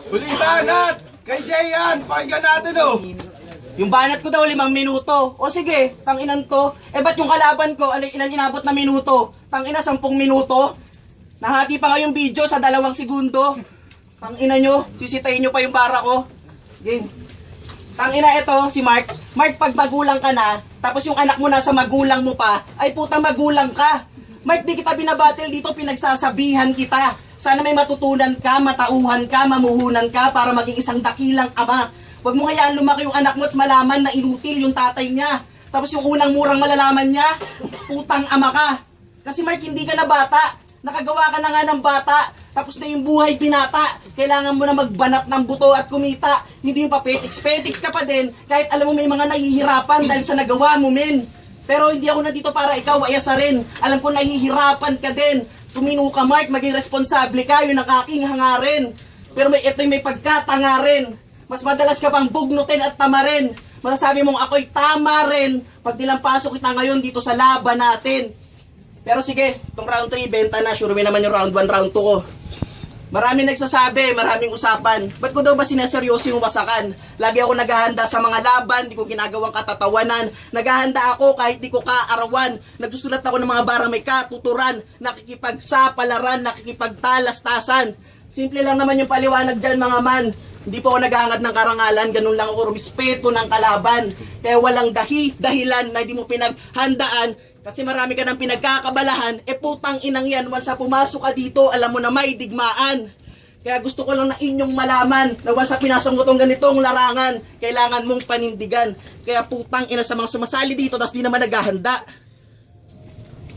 Huling banat! Kay Jayan! Pakinggan natin oh! Yung banat ko daw 5 minuto. O sige, tanginan to. Eh ba't yung kalaban ko, ilan inabot na minuto? Tangina, 10 minuto? Nahati pa nga yung video sa 2 segundo. Tangina nyo, sisitayin nyo pa yung bara ko. Game. Tangina ito, si Mark. Mark, pag magulang ka na, tapos yung anak mo nasa magulang mo pa, ay putang magulang ka. Mark, di kita binabattle dito, pinagsasabihan kita. Sana may matutunan ka, matauhan ka, mamuhunan ka para maging isang dakilang ama. Huwag mo hayaan lumaki yung anak mo at malaman na inutil yung tatay niya. Tapos yung unang murang malalaman niya, putang ama ka. Kasi Mark, hindi ka na bata. Nakagawa ka na nga ng bata. Tapos na yung buhay pinata. Kailangan mo na magbanat ng buto at kumita. Hindi yung papetiks-petiks ka pa din. Kahit alam mo may mga nahihirapan dahil sa nagawa mo, men. Pero hindi ako nandito para ikaw ayasa rin. Alam ko nahihirapan ka din. Tumino ka, Mark, maging responsable ka. Yun ang aking hangarin. Pero ito'y may pagkatanga rin. Mas madalas ka pang bugnutin at tamarin. Masasabi mong ako'y tama rin pag nilampasok kita ngayon dito sa laban natin. Pero sige, itong round 3, benta na. Sure naman yung round 1, round 2 ko. Maraming nagsasabi, maraming usapan. Ba't ko daw ba sineseryoso yung wasakan? Lagi ako naghahanda sa mga laban, di ko ginagawang katatawanan. Naghahanda ako kahit di ko kaarawan. Nagsusulat ako ng mga barang may katuturan. Nakikipagsapalaran, nakikipagtalastasan. Simple lang naman yung paliwanag dyan mga man. Hindi po ako naghahangad ng karangalan, ganun lang ako rumispeto ng kalaban. Kaya walang dahilan na hindi mo pinaghandaan. Kasi marami ka ng pinagkakabalahan, putang inang yan, once na pumasok ka dito, alam mo na may digmaan. Kaya gusto ko lang na inyong malaman, na once na pinasok mo itong ganitong larangan, kailangan mong panindigan. Kaya putang ina sa mga sumasali dito, tas di naman naghahanda.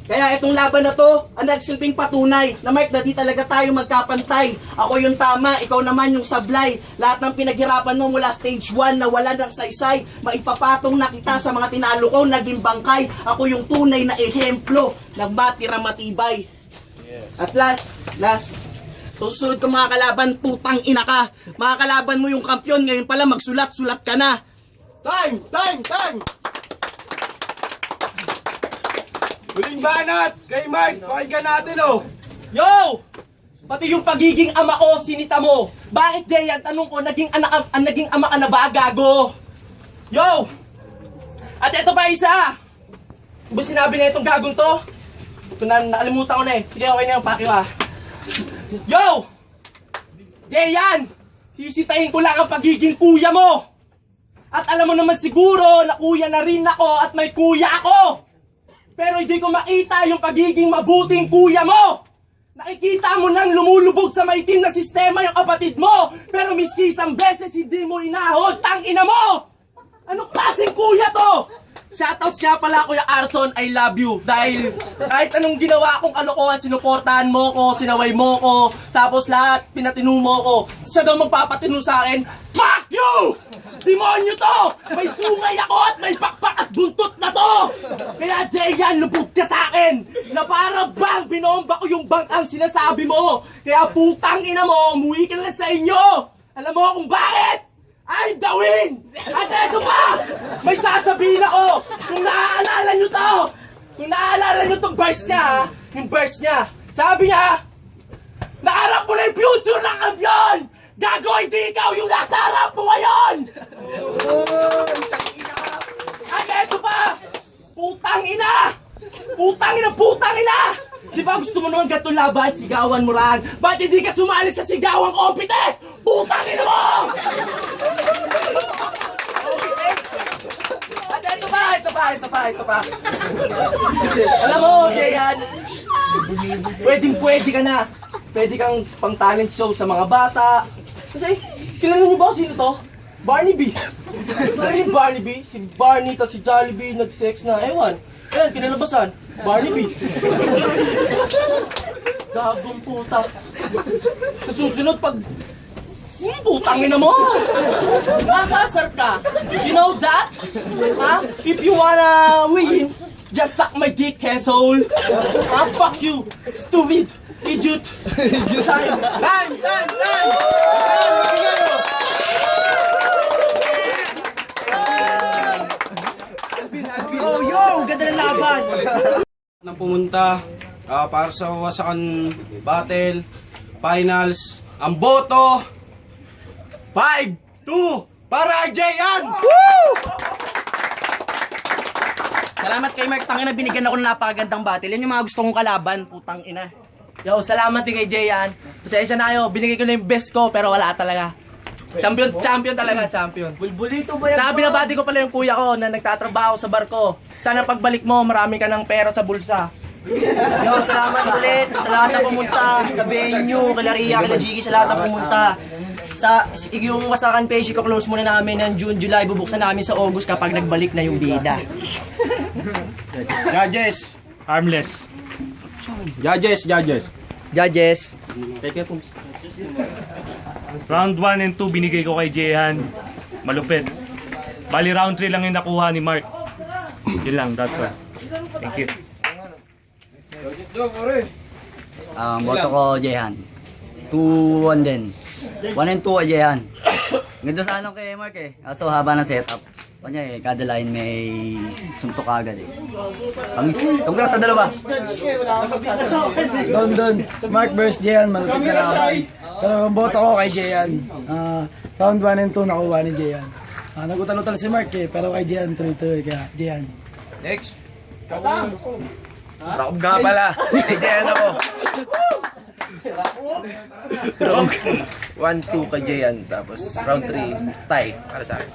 Kaya itong laban na to, ang nagsilbing patunay na Mark, na di talaga tayo magkapantay. Ako yung tama, ikaw naman yung sablay. Lahat ng pinaghirapan mo mula stage 1 na wala ng saysay, maipapatong na kita sa mga tinalo ko, naging bangkay. Ako yung tunay na ehemplo ng matira matibay. At last, susunod ko mga kalaban, putang ina ka. Mga kalaban mo yung kampyon, ngayon pala magsulat-sulat ka na. Time! Huling banat! Kay Mark! Pakinggan natin oh! Yo! Pati yung pagiging ama ko, sinita mo. Bakit, Jayan? Tanong ko, naging ama ka na ba, gago? Yo! At ito pa isa! Ba sinabi na itong gagong to? Ito na, nakalimutan ko na eh. Sige, okay na yung pakiw ah. Yo! Jayan! Sisitahin ko lang ang pagiging kuya mo! At alam mo naman siguro na kuya na rin ako at may kuya ako! Pero hindi ko makita yung pagiging mabuting kuya mo! Nakikita mo nang lumulubog sa maitim na sistema yung kapatid mo! Pero miski isang beses hindi mo inahod, tangina mo! Anong klaseng kuya to? Shoutouts nga pala Kuya Arson, I love you. Dahil kahit anong ginawa kong kalokohan, sinuportahan mo ko, sinaway mo ko, tapos lahat, pinatinu mo ko. Siya daw magpapatinu sa akin, fuck you! Demonyo to! May sungay ako at may pakpak at buntot na to! Kaya Jayan, lubog ka sa akin! Na para bang binomba ko yung bangkang sinasabi mo! Kaya putang ina mo, umuwi ka na sa inyo! Alam mo kung bakit? I'm the win! At eto pa! May sasabihin ako! Kung naaalala nyo to! Kung naaalala nyo tong verse niya, ha? Yung verse niya. Sabi niya, naharap mo na yung future ng kampiyon! Gago, hindi ikaw yung nasa harap mo ngayon! At eto pa! Putang ina! Putang ina! Putang ina! Di ba gusto mo naman gatong laban? Sigawan mo ran! Ba't hindi ka sumali sa sigawang competence? Putang ina mo! At ito pa! Alam mo, Jayan, pwede ka na. Pwede kang pang talent show sa mga bata. Kasi, kilala niyo ba sino to? Barney B. Kilala niyo Barney B? Si Barney, tas si Jollibee, nag-sex na, ewan. Ayan, kinalabasan. Barney B. Gagong puta. Sa susunod, pag putangin na mo! Nakakasarap ka! You know that? Huh? If you wanna win, just suck my dick, asshole! Fuck you! Stupid! Idiot! Time! Yo! Ganda ng laban! Nang pumunta para sa wasakan battle, finals, ang boto 5-2 para kay Jayan! Salamat kay Mark, tangina, binigyan ako ng napakagandang battle. Yan yung mga gusto kong kalaban, putang ina. Yo, salamat din kay Jayan. Pasensya na kayo, binigay ko na yung best ko pero wala talaga. Champion talaga, champion. Bulbulito ba yan? Tsaka binabati ko pala yung kuya ko na nagtatrabaho sa barko. Sana pagbalik mo, marami ka ng pera sa bulsa. Yo, salamat ulit sa lahat na pumunta, sa venue, kila Ria, kila Jiggy, sa lahat na pumunta. Yung Wasakan page, i-close muna namin ng June, July, bubuksan namin sa August kapag nagbalik na yung bida. Judges. Harmless. Judges. Round 1 and 2 binigay ko kay Jehan. Malupit. Bali round 3 lang yung nakuha ni Mark. Yun lang, that's all. Thank you. Boto ko, Jehan. 2-1 din. 1 and 2 kay Jehan. Ganda sa ano kay Mark eh. Kaso haba ng setup. Kanya eh, kada line may suntok agad eh. Congrats sa dalawa. Don. Mark vs. Jehan, malapit na laban. Pero boto ko kay Jehan. Round 1 and 2 nakuha ni Jehan. Nagutalo-talo si Mark eh, pero kay Jehan tuloy-tuloy kaya Jehan. Next. Rakob nga pala. Kay Jayan ako. 1-2 kay Jayan. Tapos round 3, tie. Para sa akin.